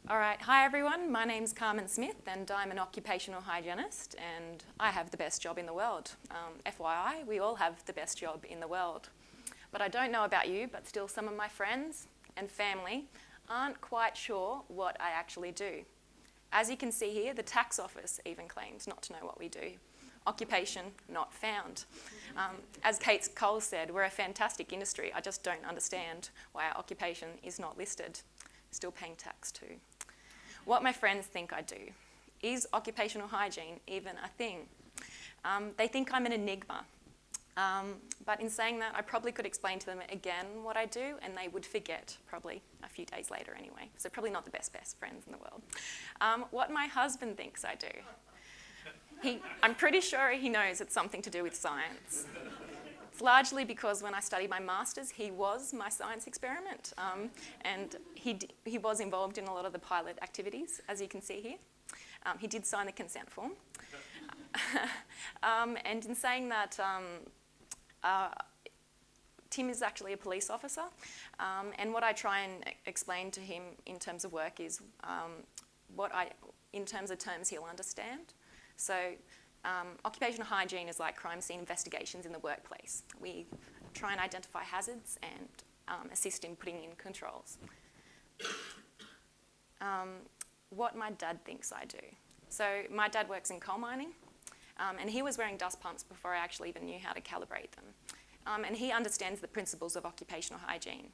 All right, hi everyone, my name's Carmen Smith and I'm an occupational hygienist and I have the best job in the world. FYI, we all have the best job in the world. But I don't know about you, but still some of my friends and family aren't quite sure what I actually do. As you can see here, the tax office even claims not to know what we do. Occupation not found. As Kate Cole said, we're a fantastic industry. I just don't understand why our occupation is not listed. Still paying tax too. What my friends think I do. Is occupational hygiene even a thing? They think I'm an enigma. But in saying that, I probably could explain to them again what I do and they would forget probably a few days later anyway. So probably not the best friends in the world. What my husband thinks I do. I'm pretty sure he knows it's something to do with science. It's largely because when I studied my master's, he was my science experiment. And he was involved in a lot of the pilot activities, as you can see here. He did sign the consent form. And in saying that, Tim is actually a police officer. And what I try and explain to him in terms of work is in terms of terms he'll understand. So occupational hygiene is like crime scene investigations in the workplace. We try and identify hazards and assist in putting in controls. What my dad thinks I do. So my dad works in coal mining and he was wearing dust pumps before I actually even knew how to calibrate them. And he understands the principles of occupational hygiene.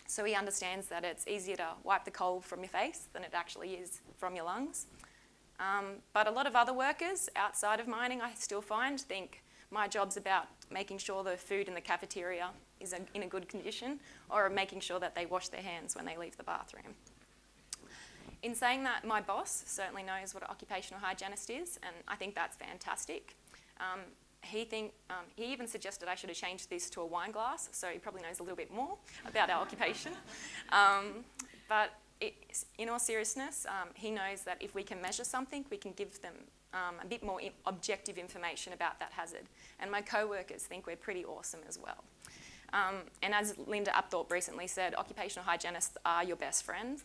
So he understands that it's easier to wipe the coal from your face than it actually is from your lungs. But a lot of other workers outside of mining, I still think my job's about making sure the food in the cafeteria is in a good condition or making sure that they wash their hands when they leave the bathroom. In saying that, my boss certainly knows what an occupational hygienist is, and I think that's fantastic. He even suggested I should have changed this to a wine glass, so he probably knows a little bit more about our occupation. But in all seriousness, he knows that if we can measure something, we can give them a bit more objective information about that hazard. And my co-workers think we're pretty awesome as well. And as Linda Apthorpe recently said, occupational hygienists are your best friends.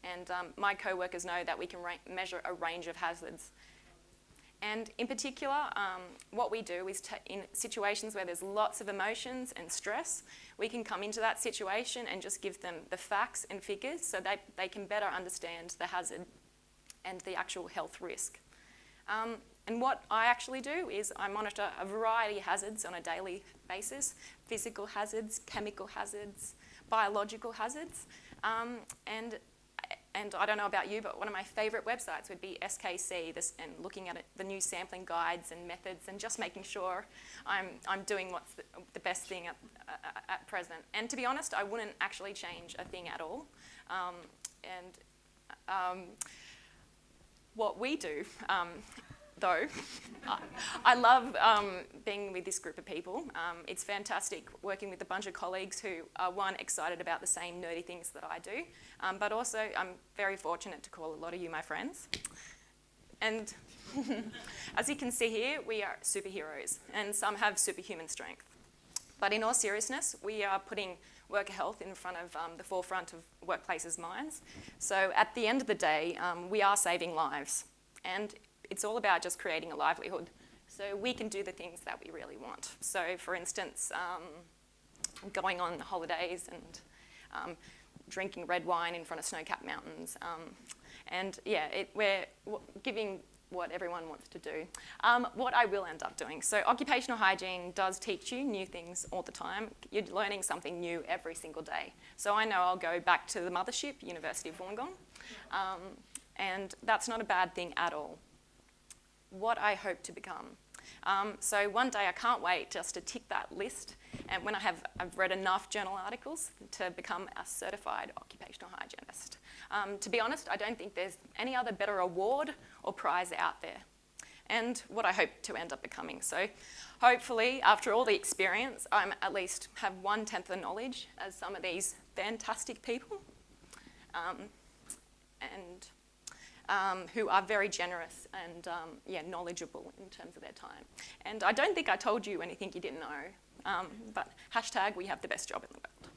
And my co-workers know that we can measure a range of hazards. And in particular, what we do is in situations where there's lots of emotions and stress, we can come into that situation and just give them the facts and figures so that they can better understand the hazard and the actual health risk. And what I actually do is I monitor a variety of hazards on a daily basis: physical hazards, chemical hazards, biological hazards. And I don't know about you, but one of my favourite websites would be SKC, and looking at the new sampling guides and methods and just making sure I'm doing what's the best thing at present. And to be honest, I wouldn't actually change a thing at all. What we do, though, I love being with this group of people. It's fantastic working with a bunch of colleagues who are, one, excited about the same nerdy things that I do, but also I'm very fortunate to call a lot of you my friends. And as you can see here, we are superheroes, and some have superhuman strength. But in all seriousness, we are putting worker health in front of the forefront of workplaces' minds. So at the end of the day, we are saving lives. And it's all about just creating a livelihood. So we can do the things that we really want. So for instance, going on holidays and drinking red wine in front of snow-capped mountains. And yeah, we're giving what everyone wants to do. What I will end up doing. So occupational hygiene does teach you new things all the time. You're learning something new every single day. So I know I'll go back to the mothership, University of Wollongong. And that's not a bad thing at all. What I hope to become. So one day I can't wait just to tick that list, and when I've read enough journal articles to become a certified occupational hygienist. To be honest, I don't think there's any other better award or prize out there. And what I hope to end up becoming. So hopefully, after all the experience, I at least have 1/10 the knowledge as some of these fantastic people. Who are very generous and knowledgeable in terms of their time. And I don't think I told you anything you didn't know, but hashtag we have the best job in the world.